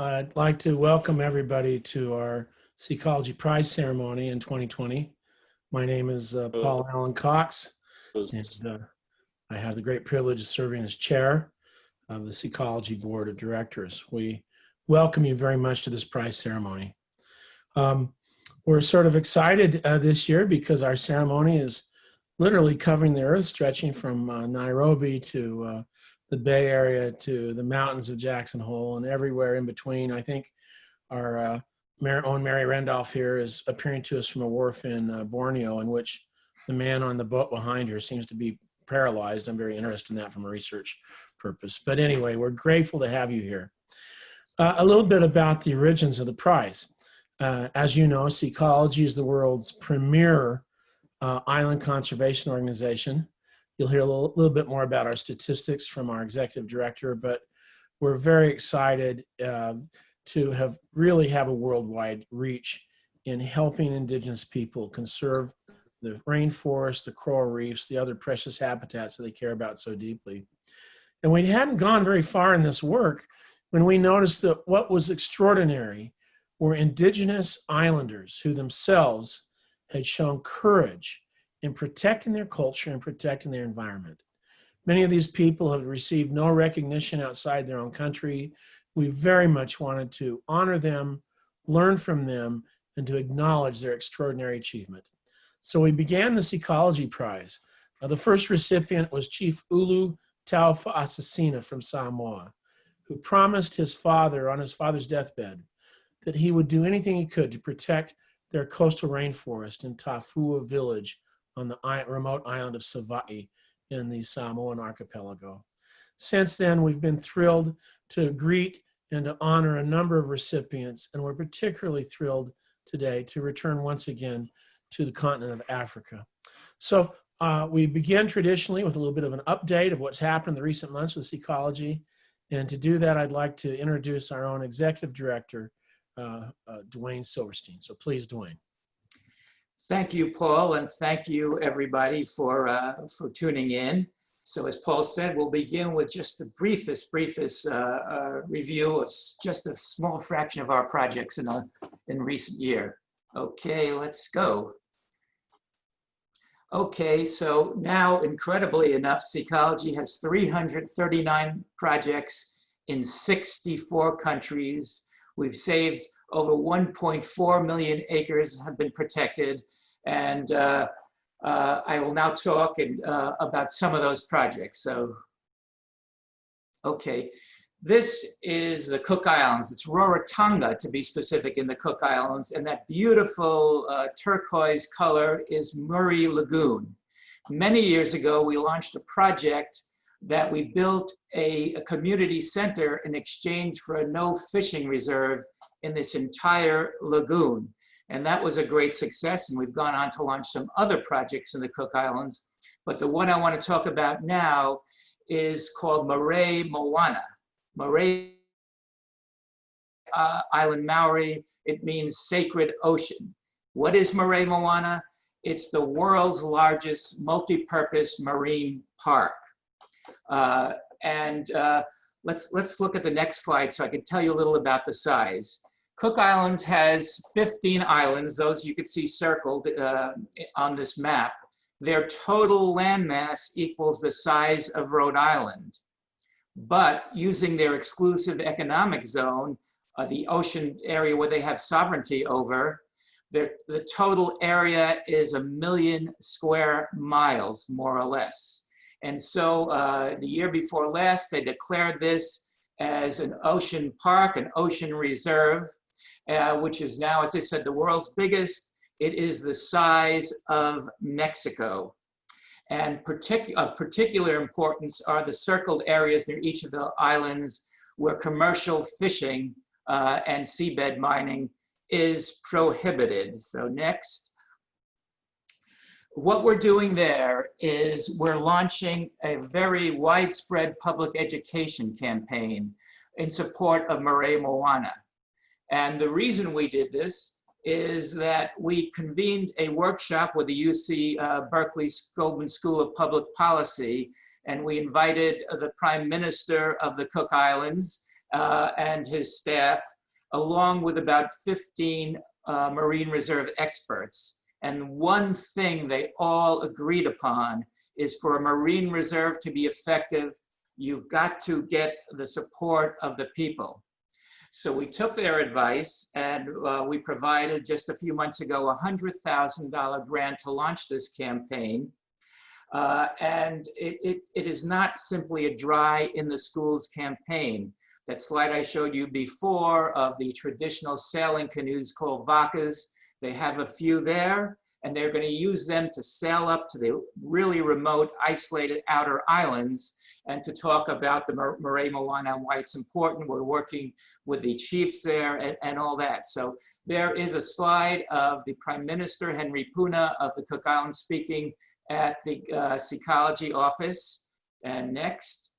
I'd like to welcome everybody to our Seacology Prize Ceremony in 2020. My name is Paul Allen Cox, and I have the great privilege of serving as chair of the Seacology Board of Directors. We welcome you very much to this prize ceremony. We're sort of excited this year because our ceremony is literally covering the earth, stretching from Nairobi to the Bay Area to the mountains of Jackson Hole and everywhere in between. I think our own Mary Randolph here is appearing to us from a wharf in Borneo, in which the man on the boat behind her seems to be paralyzed. I'm very interested in that from a research purpose. But anyway, we're grateful to have you here. A little bit about the origins of the prize. As you know, Seacology is the world's premier island conservation organization. You'll hear a little bit more about our statistics from our executive director, but we're very excited to really have a worldwide reach in helping indigenous people conserve the rainforest, the coral reefs, the other precious habitats that they care about so deeply. And we hadn't gone very far in this work when we noticed that what was extraordinary were indigenous islanders who themselves had shown courage in protecting their culture and protecting their environment. Many of these people have received no recognition outside their own country. We very much wanted to honor them, learn from them, and to acknowledge their extraordinary achievement. So we began the Seacology Prize. The first recipient was Chief Ulu Taufa Assassina from Samoa, who promised his father on his father's deathbed that he would do anything he could to protect their coastal rainforest in Tafua village on the remote island of Savai'i in the Samoan archipelago. Since then, we've been thrilled to greet and to honor a number of recipients, and we're particularly thrilled today to return once again to the continent of Africa. So we begin traditionally with a little bit of an update of what's happened in the recent months with Seacology, and to do that, I'd like to introduce our own executive director, Dwayne Silverstein. So please, Dwayne. Thank you, Paul, and thank you, everybody, for tuning in. So as Paul said, we'll begin with just the briefest review of just a small fraction of our projects in recent year. Okay, let's go. Okay, so now, incredibly enough, Seacology has 339 projects in 64 countries. We've saved over 1.4 million acres have been protected, and I will now talk about some of those projects. So, okay, this is the Cook Islands. It's Rarotonga, to be specific, in the Cook Islands, and that beautiful turquoise color is Murray Lagoon. Many years ago, we launched a project that we built a community center in exchange for a no fishing reserve in this entire lagoon. And that was a great success, and we've gone on to launch some other projects in the Cook Islands. But the one I want to talk about now is called Marae Moana. Marae, Island Maori, it means sacred ocean. What is Marae Moana? It's the world's largest multi-purpose marine park. Let's look at the next slide so I can tell you a little about the size. Cook Islands has 15 islands, those you can see circled on this map. Their total landmass equals the size of Rhode Island. But using their exclusive economic zone, the ocean area where they have sovereignty over, the total area is 1 million square miles, more or less. And so the year before last, they declared this as an ocean park, an ocean reserve, which is now, as I said, the world's biggest. It is the size of Mexico. And of particular importance are the circled areas near each of the islands where commercial fishing and seabed mining is prohibited. So next. What we're doing there is we're launching a very widespread public education campaign in support of Marae Moana. And the reason we did this is that we convened a workshop with the UC Berkeley Goldman School of Public Policy, and we invited the Prime Minister of the Cook Islands, and his staff, along with about 15 Marine Reserve experts. And one thing they all agreed upon is for a Marine Reserve to be effective, you've got to get the support of the people. So we took their advice and we provided just a few months ago a $100,000 grant to launch this campaign. And it is not simply a dry in the schools campaign. That slide I showed you before of the traditional sailing canoes called vacas, they have a few there, and they're going to use them to sail up to the really remote, isolated outer islands and to talk about the Marae Moana and why it's important. We're working with the chiefs there and all that. So there is a slide of the Prime Minister, Henry Puna, of the Cook Islands speaking at the Seacology office. And next.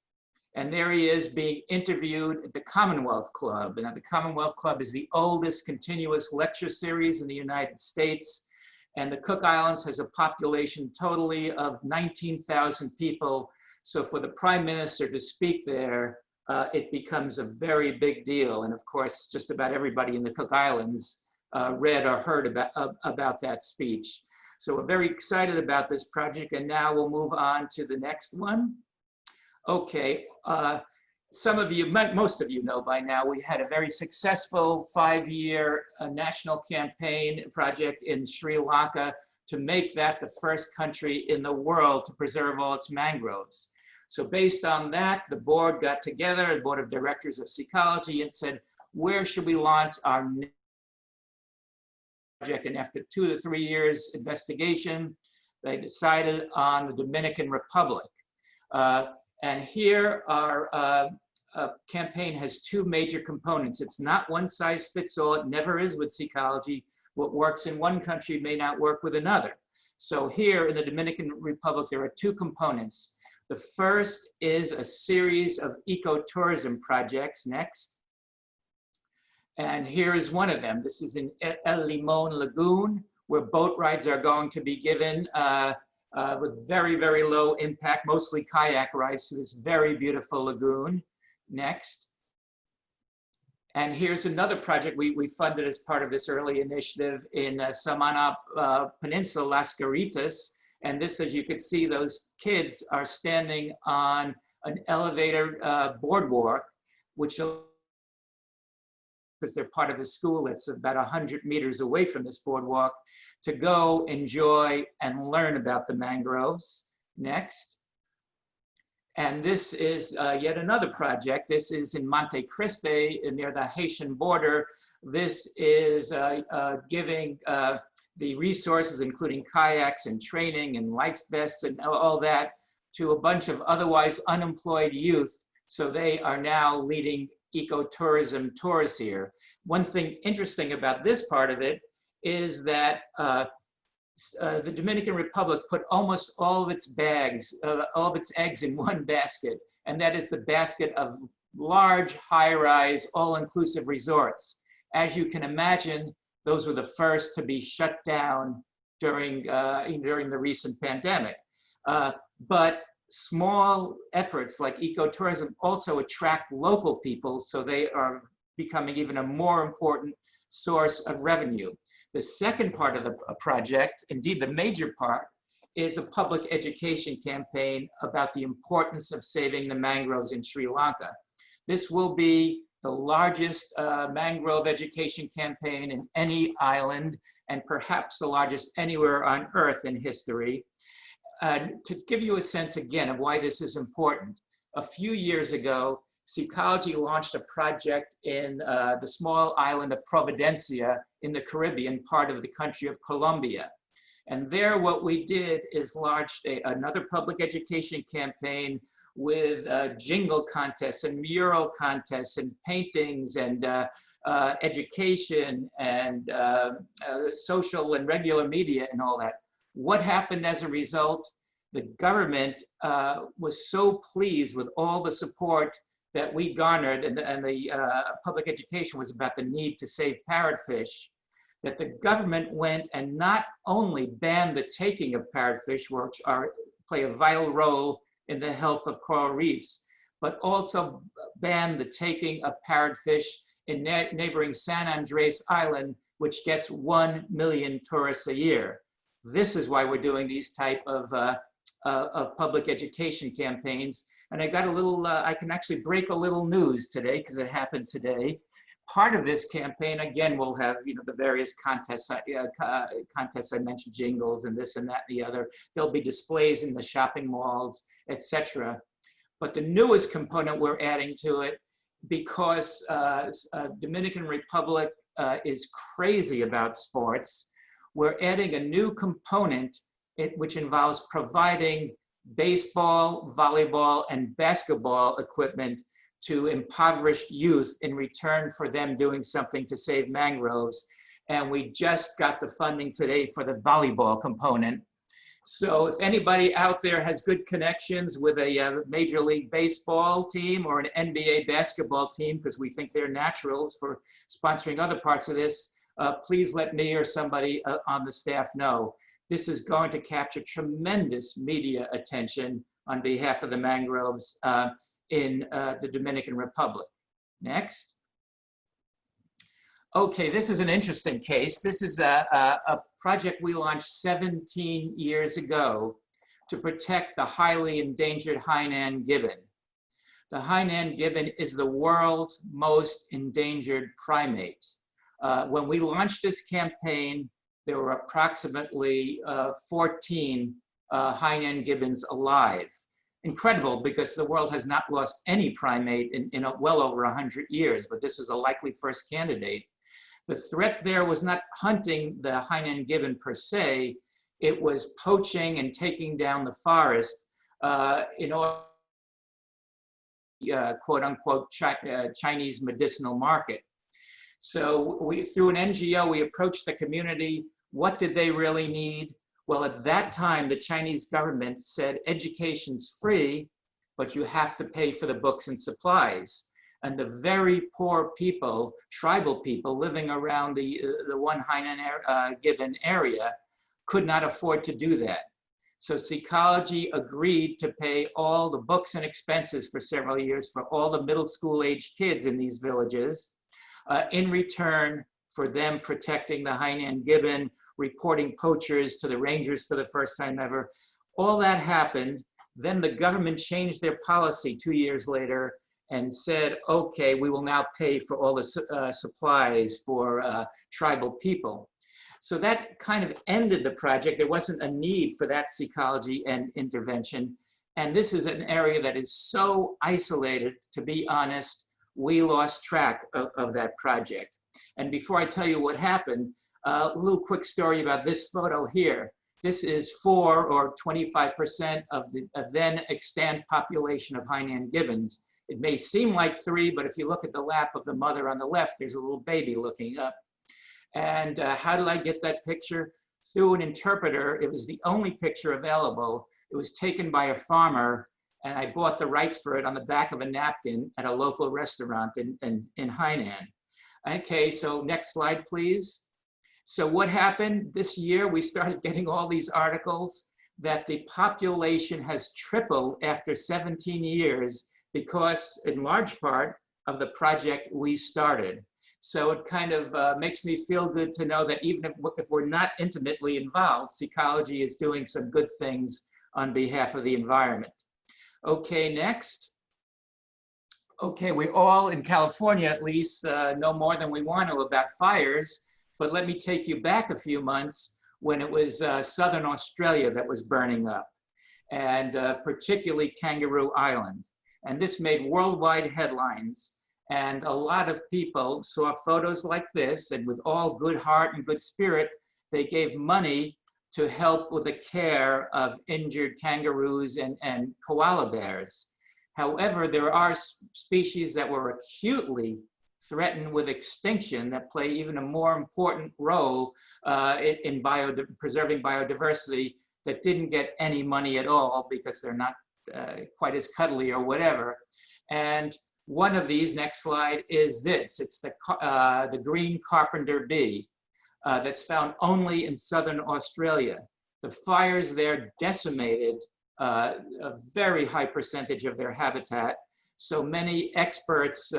And there he is being interviewed at the Commonwealth Club. And the Commonwealth Club is the oldest continuous lecture series in the United States. And the Cook Islands has a population totally of 19,000 people. So for the Prime Minister to speak there, it becomes a very big deal. And of course, just about everybody in the Cook Islands read or heard about that speech. So we're very excited about this project. And now we'll move on to the next one. Okay, some of you, most of you know by now, we had a very successful 5-year national campaign project in Sri Lanka to make that the first country in the world to preserve all its mangroves. So based on that, the board got together, the board of directors of Seacology, and said, where should we launch our project? And after 2 to 3 years investigation, they decided on the Dominican Republic. And here our campaign has 2 major components. It's not one size fits all. It never is with Seacology. What works in one country may not work with another. So here in the Dominican Republic, there are 2 components. The first is a series of ecotourism projects. Next. And here is one of them. This is in El Limon Lagoon, where boat rides are going to be given with very, very low impact, mostly kayak rides to this very beautiful lagoon. Next. And here's another project we funded as part of this early initiative in Samana Peninsula, Las Garritas. And this, as you can see, those kids are standing on an elevator boardwalk, which, because they're part of a school that's about 100 meters away from this boardwalk, to go enjoy and learn about the mangroves. Next. And this is yet another project. This is in Monte Cristi near the Haitian border. This is giving the resources, including kayaks and training and life vests and all that, to a bunch of otherwise unemployed youth. So they are now leading ecotourism tours here. One thing interesting about this part of it is that the Dominican Republic put almost all of its bags, all of its eggs in one basket, and that is the basket of large, high-rise, all-inclusive resorts. As you can imagine, those were the first to be shut down during the recent pandemic. But small efforts like ecotourism also attract local people, so they are becoming even a more important source of revenue. The second part of the project, indeed the major part, is a public education campaign about the importance of saving the mangroves in Sri Lanka. This will be the largest mangrove education campaign in any island, and perhaps the largest anywhere on Earth in history. To give you a sense again of why this is important, a few years ago, Seacology launched a project in the small island of Providencia in the Caribbean part of the country of Colombia. And there what we did is launched another public education campaign with jingle contests and mural contests and paintings and education and social and regular media and all that. What happened as a result? The government was so pleased with all the support that we garnered, and the public education was about the need to save parrotfish, that the government went and not only banned the taking of parrotfish, which play a vital role in the health of coral reefs, but also ban the taking of parrotfish in neighboring San Andres Island, which gets 1 million tourists a year. This is why we're doing these type of public education campaigns. And I got a little, I can actually break a little news today because it happened today. Part of this campaign, again, will have, you know, the various contests I mentioned, jingles and this and that and the other. There'll be displays in the shopping malls, etc. But the newest component we're adding to it, because Dominican Republic is crazy about sports, we're adding a new component which involves providing baseball, volleyball, and basketball equipment to impoverished youth in return for them doing something to save mangroves. And we just got the funding today for the volleyball component. So if anybody out there has good connections with a Major League Baseball team or an NBA basketball team, because we think they're naturals for sponsoring other parts of this, please let me or somebody on the staff know. This is going to capture tremendous media attention on behalf of the mangroves in the Dominican Republic. Next. Okay, this is an interesting case. This is a project we launched 17 years ago to protect the highly endangered Hainan gibbon. The Hainan gibbon is the world's most endangered primate. When we launched this campaign, there were approximately 14 Hainan gibbons alive. Incredible, because the world has not lost any primate in well over 100 years, but this was a likely first candidate. The threat there was not hunting the Hainan gibbon per se, it was poaching and taking down the forest in order to quote unquote Chinese medicinal market. So through an NGO, we approached the community. What did they really need? Well, at that time, the Chinese government said education's free, but you have to pay for the books and supplies. And the very poor people, tribal people living around the one Hainan gibbon area could not afford to do that. So Seacology agreed to pay all the books and expenses for several years for all the middle school age kids in these villages, in return for them protecting the Hainan gibbon, reporting poachers to the rangers for the first time ever. All that happened. Then the government changed their policy 2 years later and said, okay, we will now pay for all the supplies for tribal people. So that kind of ended the project. There wasn't a need for that Seacology and intervention. And this is an area that is so isolated, to be honest, we lost track of that project. And before I tell you what happened, a little quick story about this photo here. This is 4 or 25% of the then extant population of Hainan gibbons. It may seem like 3, but if you look at the lap of the mother on the left, there's a little baby looking up. And how did I get that picture? Through an interpreter. It was the only picture available. It was taken by a farmer, and I bought the rights for it on the back of a napkin at a local restaurant in Hainan. Okay, so next slide, please. So what happened this year? We started getting all these articles that the population has tripled after 17 years because, in large part, of the project we started. So it kind of makes me feel good to know that even if we're not intimately involved, Seacology is doing some good things on behalf of the environment. Okay, next. Okay, we all, in California at least, know more than we want to about fires, but let me take you back a few months when it was Southern Australia that was burning up, and particularly Kangaroo Island. And this made worldwide headlines. And a lot of people saw photos like this, and with all good heart and good spirit, they gave money to help with the care of injured kangaroos and koala bears. However, there are species that were acutely threatened with extinction that play even a more important role in preserving biodiversity that didn't get any money at all because they're not quite as cuddly or whatever. And one of these, next slide, is this. It's the Green Carpenter B that's found only in Southern Australia. The fires there decimated a very high percentage of their habitat. So many experts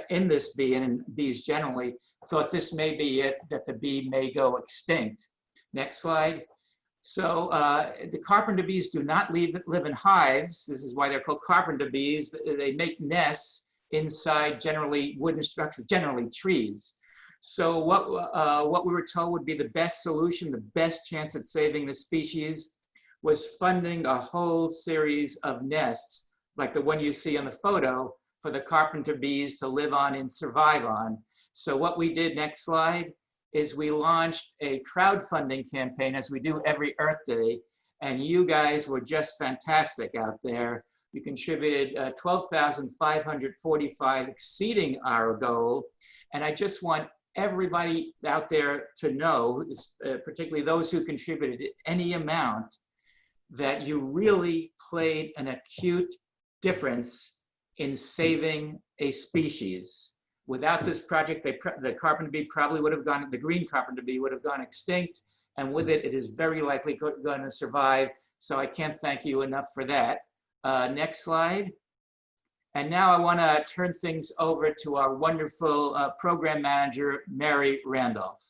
in this bee and in bees generally thought this may be it, that the bee may go extinct. Next slide. So the carpenter bees do not live in hives. This is why they're called carpenter bees. They make nests inside generally wooden structures, generally trees. So what we were told would be the best solution, the best chance at saving the species, was funding a whole series of nests, like the one you see on the photo, for the carpenter bees to live on and survive on. So what we did, next slide, is we launched a crowdfunding campaign, as we do every Earth Day, and you guys were just fantastic out there. You contributed $12,545, exceeding our goal. And I just want everybody out there to know, particularly those who contributed any amount, that you really played an acute difference in saving a species. Without this project, the carpenter bee probably would have gone, the green carpenter bee would have gone extinct, and with it, it is very likely going to survive. So I can't thank you enough for that. Next slide. And now I want to turn things over to our wonderful program manager, Mary Randolph.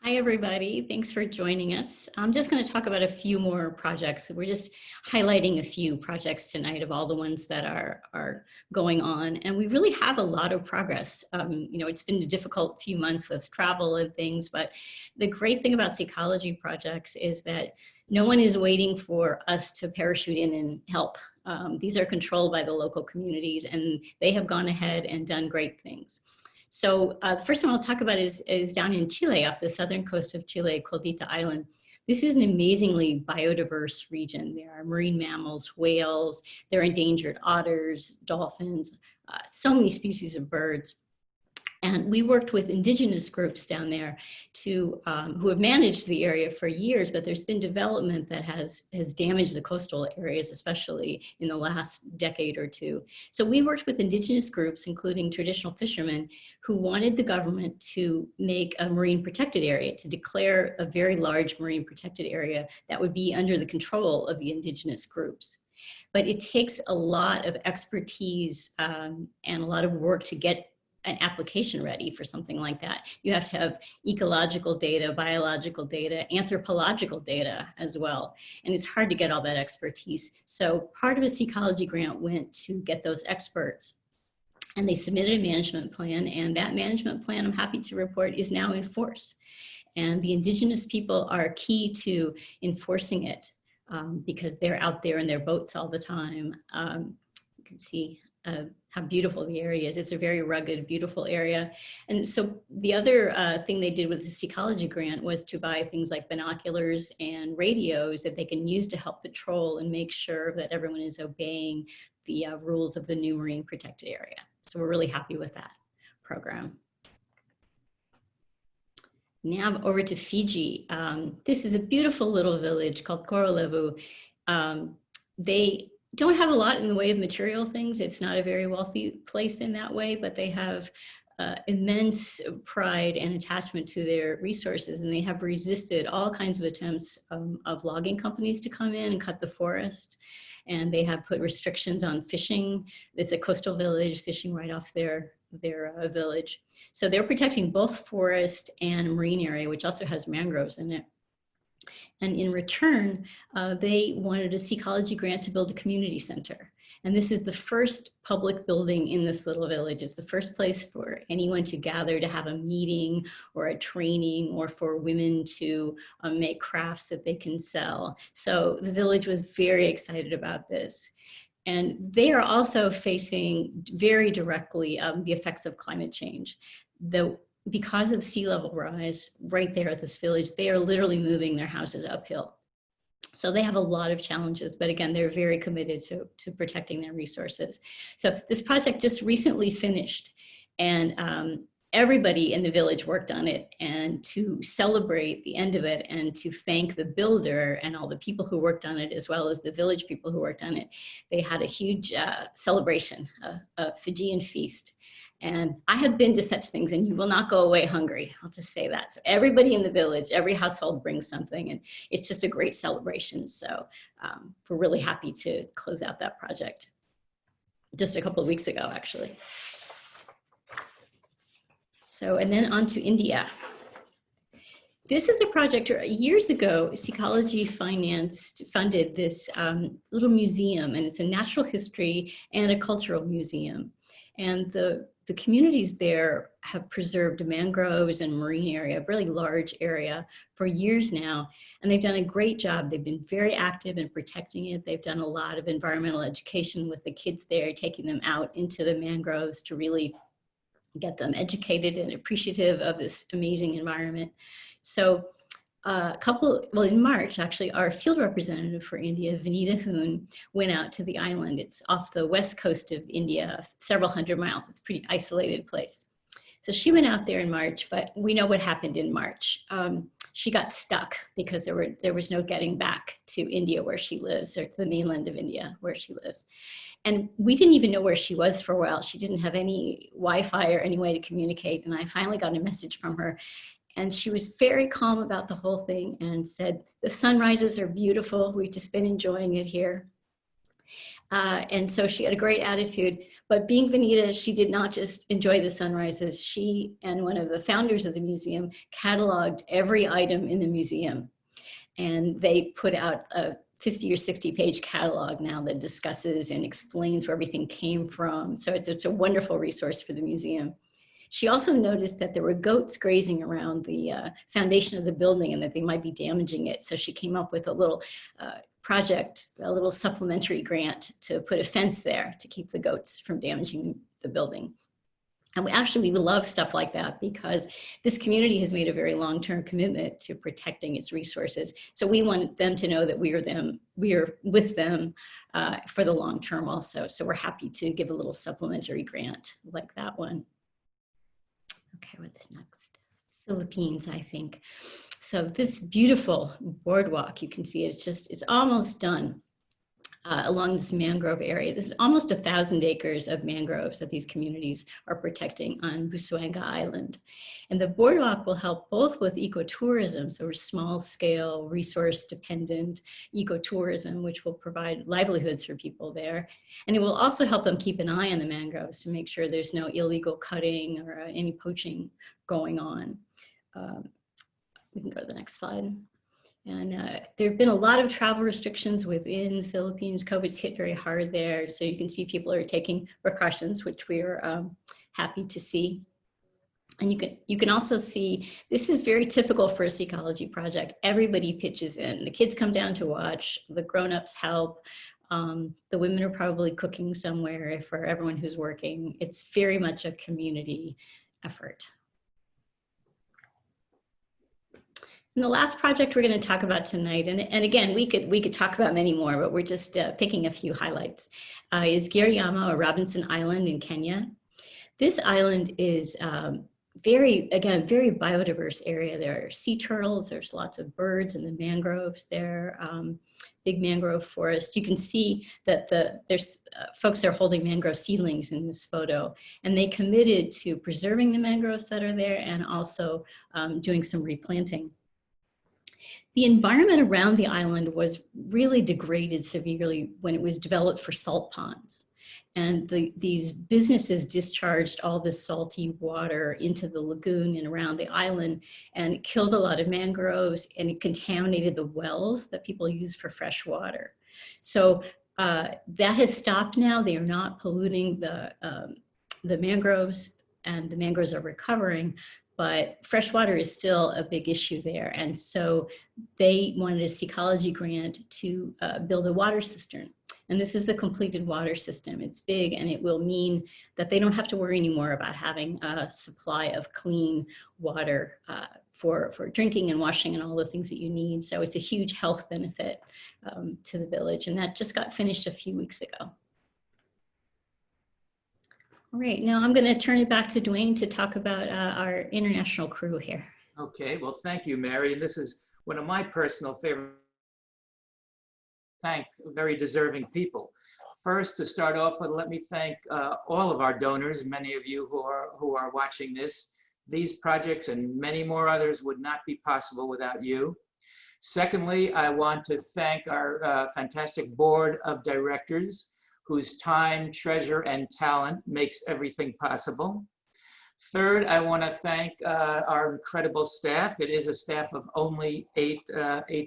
Hi, everybody. Thanks for joining us. I'm just going to talk about a few more projects. We're just highlighting a few projects tonight of all the ones that are going on. And we really have a lot of progress. You know, it's been a difficult few months with travel and things, but the great thing about Seacology projects is that no one is waiting for us to parachute in and help. These are controlled by the local communities, and they have gone ahead and done great things. So the first one I'll talk about is down in Chile, off the southern coast of Chile, Coldita Island. This is an amazingly biodiverse region. There are marine mammals, whales, there are endangered otters, dolphins, so many species of birds. And we worked with indigenous groups down there who have managed the area for years, but there's been development that has damaged the coastal areas, especially in the last decade or two. So we worked with indigenous groups, including traditional fishermen, who wanted the government to make a marine protected area, to declare a very large marine protected area that would be under the control of the indigenous groups. But it takes a lot of expertise and a lot of work to get an application ready for something like that. You have to have ecological data, biological data, anthropological data as well. And it's hard to get all that expertise. So part of a Seacology grant went to get those experts. And they submitted a management plan, and that management plan, I'm happy to report, is now in force. And the indigenous people are key to enforcing it because they're out there in their boats all the time. You can see how beautiful the area is. It's a very rugged, beautiful area. And so the other thing they did with the Seacology grant was to buy things like binoculars and radios that they can use to help patrol and make sure that everyone is obeying the rules of the new marine protected area. So we're really happy with that program. Now over to Fiji. This is a beautiful little village called Korolevu. They don't have a lot in the way of material things. It's not a very wealthy place in that way, but they have immense pride and attachment to their resources, and they have resisted all kinds of attempts of logging companies to come in and cut the forest. And they have put restrictions on fishing. It's a coastal village, fishing right off their village. So they're protecting both forest and marine area, which also has mangroves in it. And in return, they wanted a Seacology grant to build a community center. And this is the first public building in this little village. It's the first place for anyone to gather to have a meeting or a training, or for women to make crafts that they can sell. So the village was very excited about this. And they are also facing very directly the effects of climate change. Because of sea level rise right there at this village, they are literally moving their houses uphill. So they have a lot of challenges, but again, they're very committed to protecting their resources. So this project just recently finished, and everybody in the village worked on it. And to celebrate the end of it and to thank the builder and all the people who worked on it, as well as the village people who worked on it, they had a huge celebration, a Fijian feast. And I have been to such things, and you will not go away hungry. I'll just say that. So everybody in the village, every household brings something, and it's just a great celebration. So we're really happy to close out that project. just a couple of weeks ago, actually. So, and then on to India. This is a project years ago, Seacology funded this little museum, and it's a natural history and a cultural museum. And the communities there have preserved mangroves and marine area, a really large area for years now. And they've done a great job. They've been very active in protecting it. They've done a lot of environmental education with the kids there, taking them out into the mangroves to really get them educated and appreciative of this amazing environment. So in March, actually, our field representative for India, Vanita Hoon, went out to the island. It's off the west coast of India, several hundred miles. It's a pretty isolated place. So she went out there in March, but we know what happened in March. She got stuck because there was no getting back to India where she lives, or the mainland of India where she lives. And we didn't even know where she was for a while. She didn't have any Wi-Fi or any way to communicate. And I finally got a message from her. And she was very calm about the whole thing and said, the sunrises are beautiful. We've just been enjoying it here. And so she had a great attitude, but being Vanita, she did not just enjoy the sunrises. She and one of the founders of the museum cataloged every item in the museum. And they put out a 50 or 60 page catalog now that discusses and explains where everything came from. So it's a wonderful resource for the museum. She also noticed that there were goats grazing around the foundation of the building and that they might be damaging it. So she came up with a little project, a little supplementary grant to put a fence there to keep the goats from damaging the building. And we love stuff like that because this community has made a very long-term commitment to protecting its resources. So we want them to know that we are with them for the long term also. So we're happy to give a little supplementary grant like that one. Okay, what's next? Philippines, I think. So this beautiful boardwalk, you can see it's almost done along this mangrove area. This is almost 1,000 acres of mangroves that these communities are protecting on Busuanga Island. And the boardwalk will help both with ecotourism, so small scale, resource dependent ecotourism, which will provide livelihoods for people there. And it will also help them keep an eye on the mangroves to make sure there's no illegal cutting or any poaching going on. We can go to the next slide. And there have been a lot of travel restrictions within the Philippines. COVID's hit very hard there. So you can see people are taking precautions, which we are happy to see. And you can also see, this is very typical for a Seacology project. Everybody pitches in. The kids come down to watch, the grown-ups help. The women are probably cooking somewhere for everyone who's working. It's very much a community effort. And the last project we're going to talk about tonight, and again, we could talk about many more, but we're just picking a few highlights, is Ghirayama, or Robinson Island in Kenya. This island is very biodiverse area. There are sea turtles, there's lots of birds in the mangroves there, big mangrove forest. You can see that there's folks are holding mangrove seedlings in this photo, and they committed to preserving the mangroves that are there and also doing some replanting. The environment around the island was really degraded severely when it was developed for salt ponds. And these businesses discharged all this salty water into the lagoon and around the island, and it killed a lot of mangroves, and it contaminated the wells that people use for fresh water. So that has stopped now. They are not polluting the mangroves, and the mangroves are recovering. But fresh water is still a big issue there. And so they wanted a Seacology grant to build a water cistern. And this is the completed water system. It's big, and it will mean that they don't have to worry anymore about having a supply of clean water for drinking and washing and all the things that you need. So it's a huge health benefit to the village. And that just got finished a few weeks ago. All right, now I'm going to turn it back to Dwayne to talk about our international crew here. Okay, well, thank you, Mary. And this is one of my personal favorite. Thank very deserving people. First, to start off with, let me thank all of our donors, many of you who are watching this. These projects and many more others would not be possible without you. Secondly, I want to thank our fantastic board of directors, whose time, treasure, and talent makes everything possible. Third, I want to thank our incredible staff. It is a staff of only eight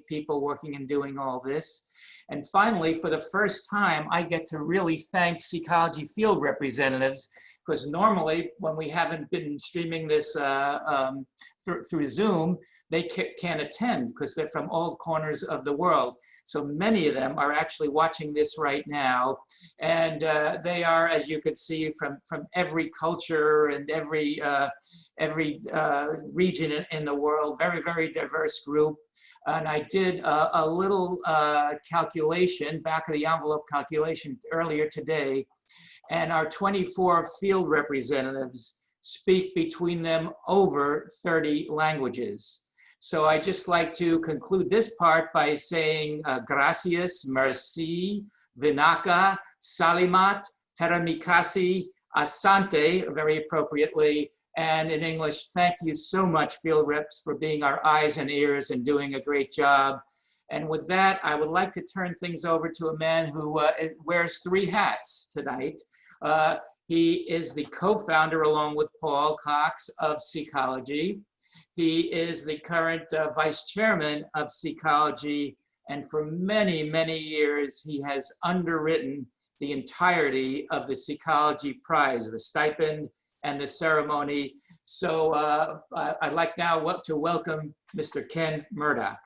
people working and doing all this. And finally, for the first time, I get to really thank Seacology field representatives, because normally when we haven't been streaming this through Zoom, they can't attend because they're from all corners of the world. So many of them are actually watching this right now. And they are, as you could see, from every culture and every region in the world, very, very diverse group. And I did a little calculation, back of the envelope calculation earlier today, and our 24 field representatives speak between them over 30 languages. So I just like to conclude this part by saying gracias, merci, vinaka, salimat, teramikasi, asante, very appropriately, and in English, thank you so much, field reps, for being our eyes and ears and doing a great job. And with that, I would like to turn things over to a man who wears 3 hats tonight. He is the co-founder, along with Paul Cox, of Seacology. He is the current vice chairman of Seacology, and for many, many years, he has underwritten the entirety of the Seacology Prize, the stipend and the ceremony. So I'd like now to welcome Mr. Ken Murdoch.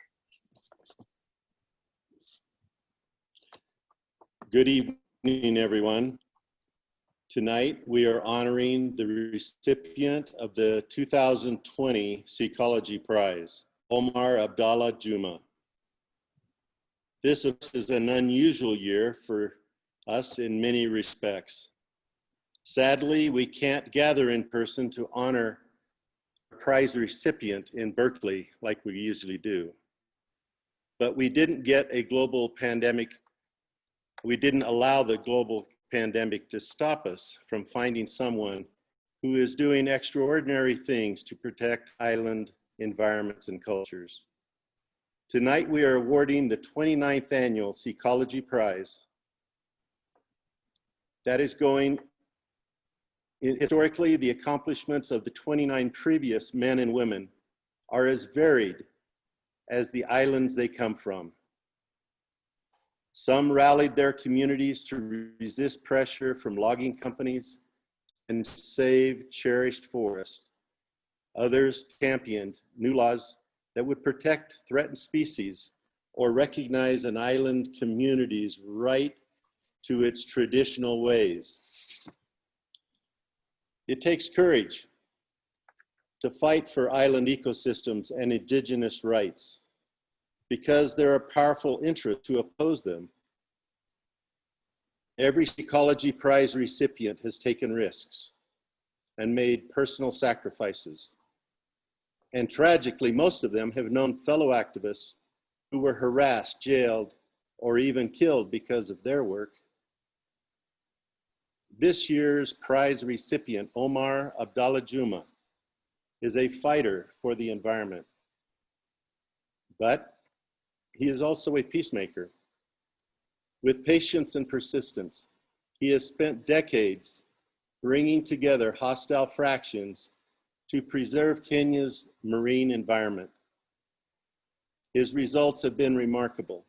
Good evening, everyone. Tonight, we are honoring the recipient of the 2020 Seacology Prize, Omar Abdallah Juma. This is an unusual year for us in many respects. Sadly, we can't gather in person to honor a prize recipient in Berkeley like we usually do. But we didn't get a global pandemic. We didn't allow the global pandemic to stop us from finding someone who is doing extraordinary things to protect island environments and cultures. Tonight, we are awarding the 29th annual Seacology Prize. That is going, historically, the accomplishments of the 29 previous men and women are as varied as the islands they come from. Some rallied their communities to resist pressure from logging companies and save cherished forests. Others championed new laws that would protect threatened species or recognize an island community's right to its traditional ways. It takes courage to fight for island ecosystems and indigenous rights, because there are powerful interests to oppose them. Every Seacology Prize recipient has taken risks and made personal sacrifices. And tragically, most of them have known fellow activists who were harassed, jailed, or even killed because of their work. This year's prize recipient, Omar Abdallah Juma, is a fighter for the environment. But he is also a peacemaker. With patience and persistence, he has spent decades bringing together hostile fractions to preserve Kenya's marine environment. His results have been remarkable.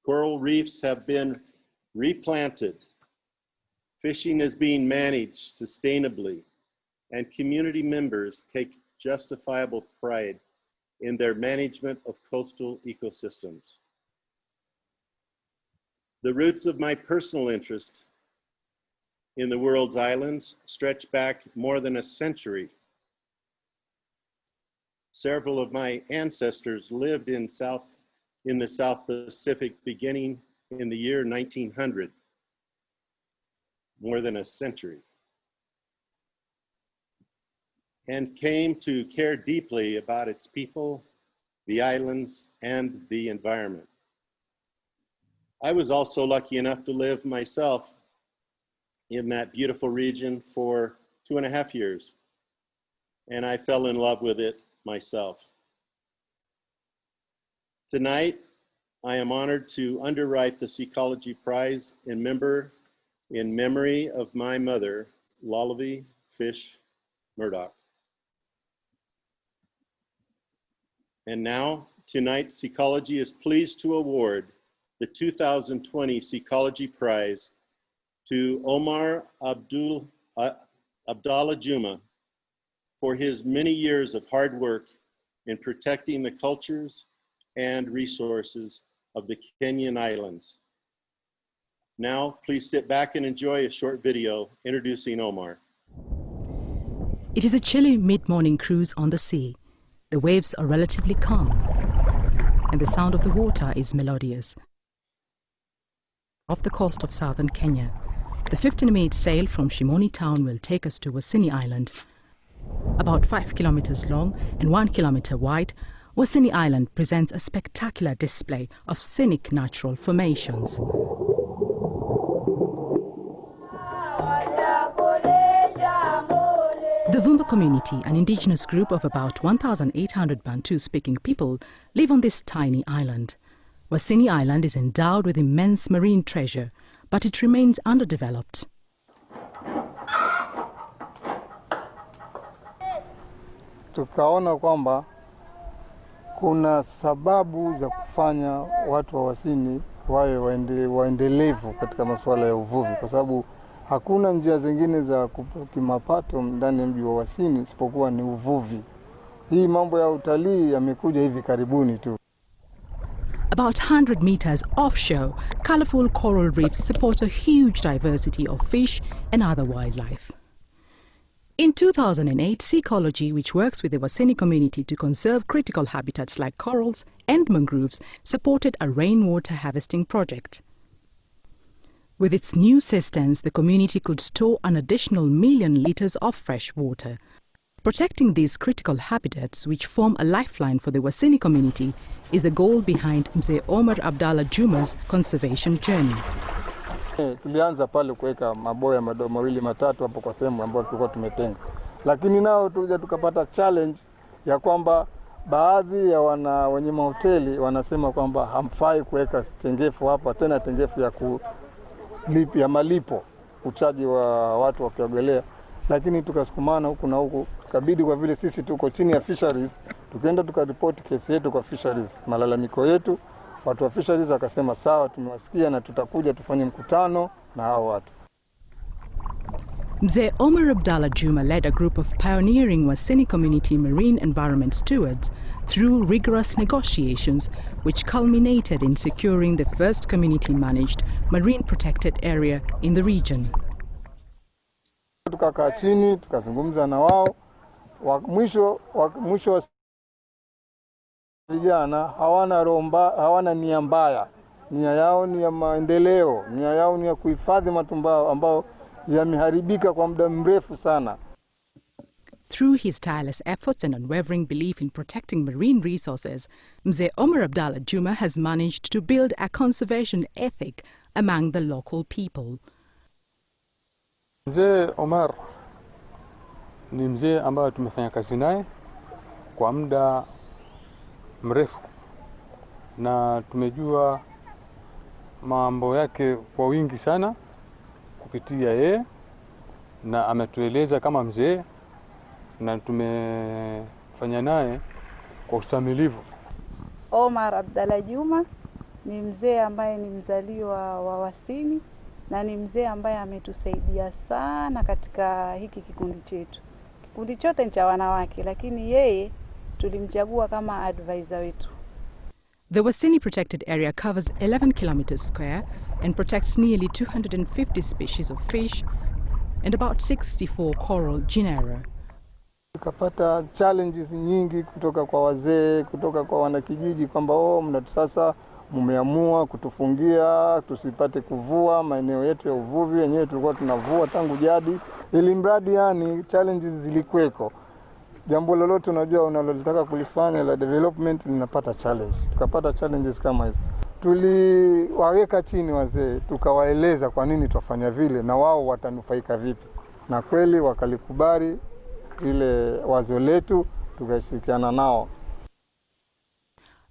Coral reefs have been replanted. Fishing is being managed sustainably, and community members take justifiable pride in their management of coastal ecosystems. The roots of my personal interest in the world's islands stretch back more than a century. Several of my ancestors lived in the South Pacific beginning in the year 1900, more than a century, and came to care deeply about its people, the islands, and the environment. I was also lucky enough to live myself in that beautiful region for 2.5 years, and I fell in love with it myself. Tonight, I am honored to underwrite the Seacology Prize in in memory of my mother, Lullaby Fish Murdoch. And now, tonight, Seacology is pleased to award the 2020 Seacology Prize to Omar Abdallah Juma for his many years of hard work in protecting the cultures and resources of the Kenyan islands. Now, please sit back and enjoy a short video introducing Omar. It is a chilly mid-morning cruise on the sea. The waves are relatively calm, and the sound of the water is melodious. Off the coast of southern Kenya, the 15-minute sail from Shimoni town will take us to Wasini Island. About 5 kilometers long and 1 kilometer wide, Wasini Island presents a spectacular display of scenic natural formations. The Vumba community, an indigenous group of about 1,800 Bantu-speaking people, live on this tiny island. Wasini Island is endowed with immense marine treasure, but it remains underdeveloped. Tukaona kwamba kuna sababu za kufanya watu wa Wasini wawe waendelevu katika masuala ya uvuvi, kwa sababu hakuna njia zingine za kimapato ndani ya mji wa Wasini isipokuwa ni uvuvi. Hii mambo ya utalii yamekuja hivi karibuni tu. About 100 meters offshore, colorful coral reefs support a huge diversity of fish and other wildlife. In 2008, Seacology, which works with the Wasini community to conserve critical habitats like corals and mangroves, supported a rainwater harvesting project. With its new cisterns, the community could store an additional 1 million liters of fresh water. Protecting these critical habitats, which form a lifeline for the Wasini community, is the goal behind Mzee Omar Abdallah Juma's conservation journey. Tulianza pale kuweka maboya mawili matatu hapo kwa sehemu ambayo tulikuwa tumetenga. Lakini nao tulikuja tukapata challenge ya kwamba baadhi ya wenye mahoteli wanasema kwamba hamfai kuweka tengefu hapa, tena tengefu ya malipo, uchaji wa watu wakiogelea. Lakini tukasukumana huku na huku, tukabidi kwa vile sisi tuko chini ya fisheries, tukaenda tukaripoti kesi yetu kwa fisheries, malalamiko yetu. Watu wa fisheries wakasema sawa, tumewasikia na tutakuja tufanye mkutano na hao watu. Mzee Omar Abdallah Juma led a group of pioneering Wasini community marine environment stewards through rigorous negotiations, which culminated in securing the first community-managed marine protected area in the region. Tukakaa chini, tukazungumza na wao. Mwisho wa vijana hawana nia mbaya. Nia yao ni ya maendeleo, nia yao ni ya kuhifadhi matumbao ambao yameharibika kwa muda mrefu sana. Through his tireless efforts and unwavering belief in protecting marine resources, Mzee Omar Abdallah Juma has managed to build a conservation ethic among the local people. Mzee Omar ni mzee ambaye tumefanya kazi naye kwa muda mrefu na tumejua mambo yake kwa wingi sana kupitia yeye, na ametueleza kama mzee na tumefanya naye kwa ustamilivu. Omar Abdallah Juma ni mzee ambaye ni mzaliwa wa Wasini na ni mzee ambaye ametusaidia sana katika hiki kikundi chetu. Kikundi chote ni cha wanawake, lakini yeye tulimchagua kama advisor wetu. The Wasini protected area covers 11 kilometers square and protects nearly 250 species of fish and about 64 coral genera. Tukapata challenges nyingi kutoka kwa wazee, kutoka kwa wanakijiji kwamba sasa mmeamua kutufungia tusipate kuvua maeneo yetu ya uvuvi, yenyewe tulikuwa tunavua tangu jadi. Ili mradi yani challenges zilikuweko. Jambo lolote unajua unalotaka kulifanya la development linapata challenge. Tukapata challenges kama hizo. Tuliwaweka chini wazee, tukawaeleza kwa nini tufanya vile na wao watanufaika vipi. Na kweli wakalikubali ile wazo letu, tukashirikiana nao.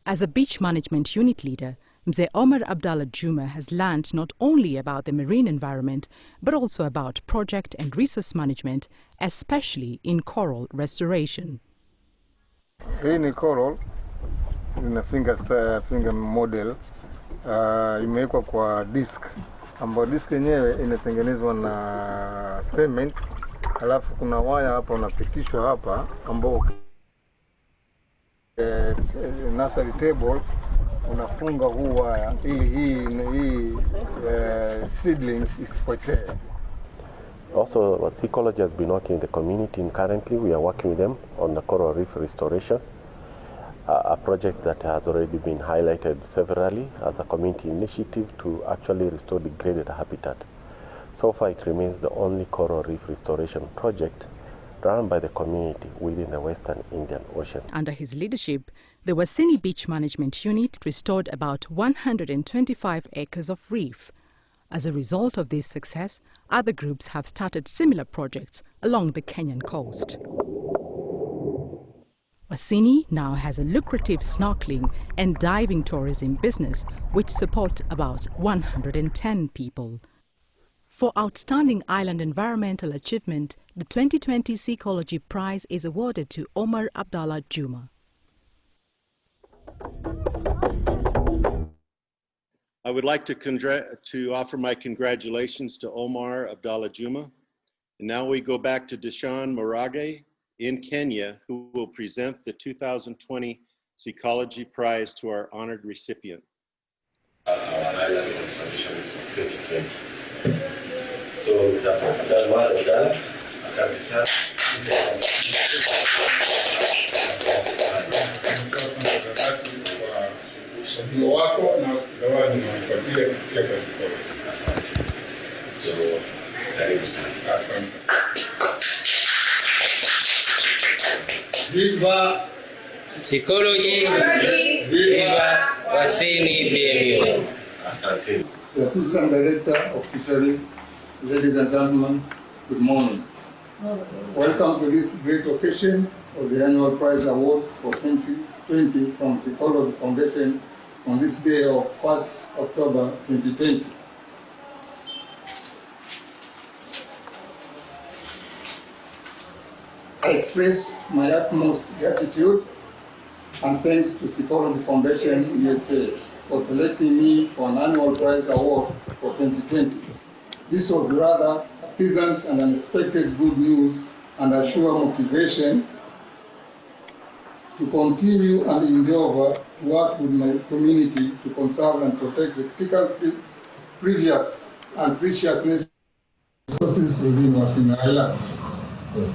As a beach management unit leader, Mzee Omar Abdallah Juma has learned not only about the marine environment, but also about project and resource management, especially in coral restoration. Hii ni coral, ina finger model, imewekwa kwa disc, ambayo disc yenyewe inatengenezwa na cement, alafu kuna waya hapa unapitishwa hapa, ambao nursery table unafunga huu waya ili hii seedlings isipotee. Also, what Seacology has been working in the community, and currently we are working with them on the coral reef restoration, a project that has already been highlighted severally as a community initiative to actually restore degraded habitat. So far, it remains the only coral reef restoration project run by the community within the Western Indian Ocean. Under his leadership, the Wasini Beach Management Unit restored about 125 acres of reef. As a result of this success, other groups have started similar projects along the Kenyan coast. Wasini now has a lucrative snorkeling and diving tourism business which support about 110 people. For outstanding island environmental achievement, the 2020 Seacology Prize is awarded to Omar Abdallah Juma. I would like to offer my congratulations to Omar Abdallah Juma. And now we go back to Deshaun Morage in Kenya, who will present the 2020 Seacology Prize to our honored recipient. Our island conservation is 2020. So, Mr. Omar Abdallah, asante sana. Ushauri wako na zawadi unayopatia kupitia kazi yako. Asante. So, karibu sana. Asante. Viva Seacology, viva Wasini BMU. Asante. The Assistant Director of Fisheries, ladies and gentlemen, good morning. Welcome to this great occasion of the annual prize award for 2020 from Seacology Foundation on this day of 1st October 2020. I express my utmost gratitude and thanks to Seacology Foundation USA for selecting me for an annual prize award for 2020. This was rather a pleasant and unexpected good news and a sure motivation to continue and endeavor to work with my community to conserve and protect the critical previous and precious natural resources within Wasini Island.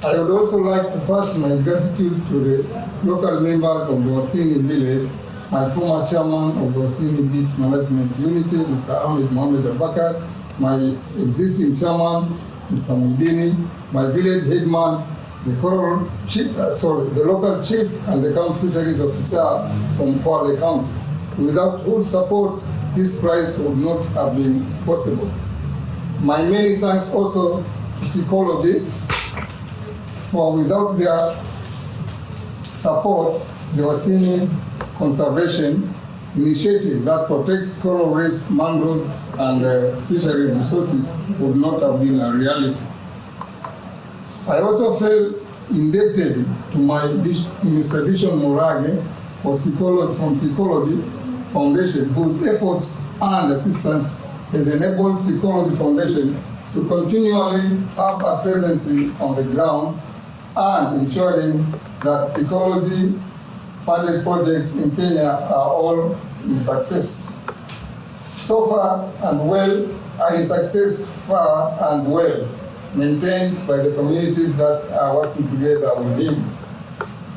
I would also like to pass my gratitude to the local members of the Wasini village, my former chairman of the Wasini Beach Management Unity, Mr. Ahmed Mohamed Abakar, my existing chairman, Mr. Mudini, my village headman, the local chief and the county fisheries officer from Kwale County, without whose support this prize would not have been possible. My many thanks also to Seacology, for without their support, the Wasini Conservation Initiative that protects coral reefs, mangroves, and fisheries resources would not have been a reality. I also feel indebted to my Mr. Dishon Morage from Seacology Foundation, whose efforts and assistance has enabled Seacology Foundation to continually have a presence on the ground and ensuring that Seacology funded projects in Kenya are all in success. So far and well, are in success far and well, maintained by the communities that are working together with him.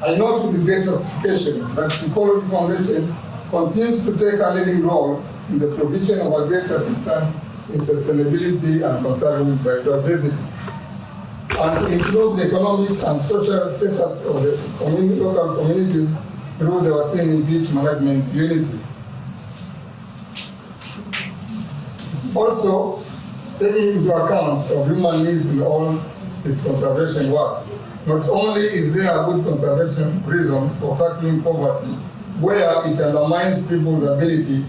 I note with great satisfaction that Seacology Foundation continues to take a leading role in the provision of a great assistance in sustainability and conserving biodiversity, and to improve the economic and social status of the local communities through the Wasini Beach Management Unity. Also, taking into account of human needs in all this conservation work, not only is there a good conservation reason for tackling poverty, where it undermines people's ability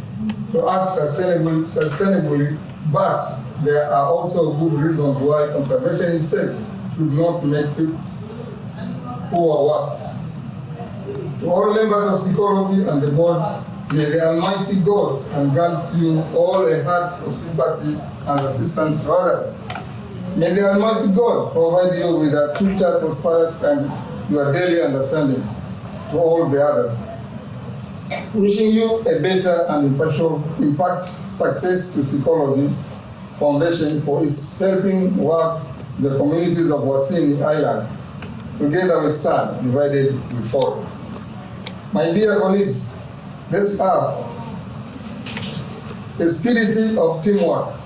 to act sustainably, but there are also good reasons why conservation itself should not make people poor worse. To all members of Seacology and the board, may the Almighty God grant you all a heart of sympathy and assistance to others. May the Almighty God provide you with a future prosperous and your daily understandings to all the others. Wishing you a better and impartial impact success to Seacology Foundation for its helping work the communities of Wasini Island. Together we stand, divided we fall. My dear colleagues, let's have a spirit of teamwork,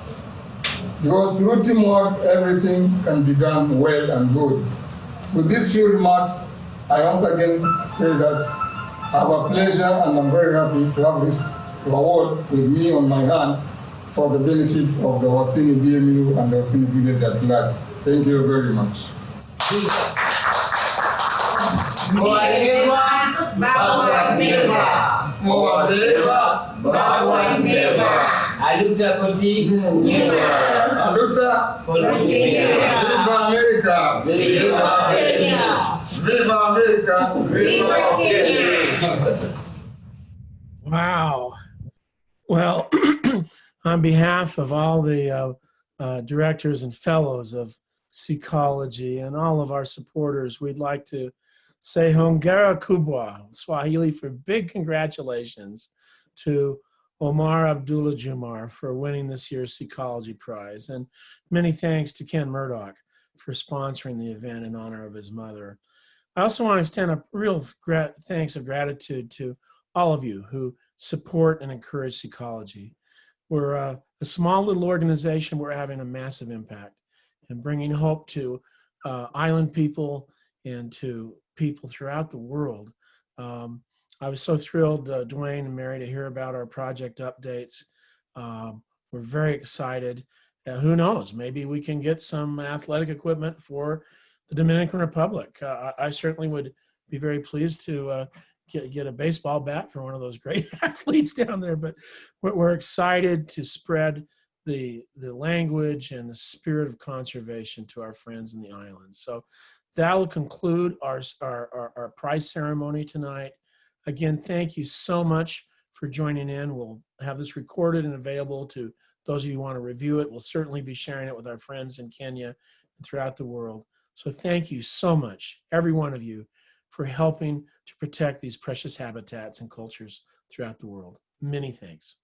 because through teamwork, everything can be done well and good. With these few remarks, I once again say that I have a pleasure and I'm very happy to have this award with me on my hand for the benefit of the Wasini BMU and the Wasini village at large. Thank you very much. Aluta koti Aluta koti Viva America! Viva America! Viva America! Viva Kenya! Wow. Well, on behalf of all the directors and fellows of Seacology and all of our supporters, we'd like to say hongera kubwa, Swahili for big congratulations to Omar Abdallah Juma for winning this year's Seacology Prize. And many thanks to Ken Murdoch for sponsoring the event in honor of his mother. I also want to extend a real thanks of gratitude to all of you who support and encourage Seacology. We're a small little organization. We're having a massive impact and bringing hope to island people and to people throughout the world. I was so thrilled, Dwayne and Mary, to hear about our project updates. We're very excited. Who knows, maybe we can get some athletic equipment for the Dominican Republic. I certainly would be very pleased to get a baseball bat for one of those great athletes down there, but we're excited to spread the language and the spirit of conservation to our friends in the islands. So that'll conclude our prize ceremony tonight. Again, thank you so much for joining in. We'll have this recorded and available to those of you who want to review it. We'll certainly be sharing it with our friends in Kenya and throughout the world. So thank you so much, every one of you, for helping to protect these precious habitats and cultures throughout the world. Many thanks.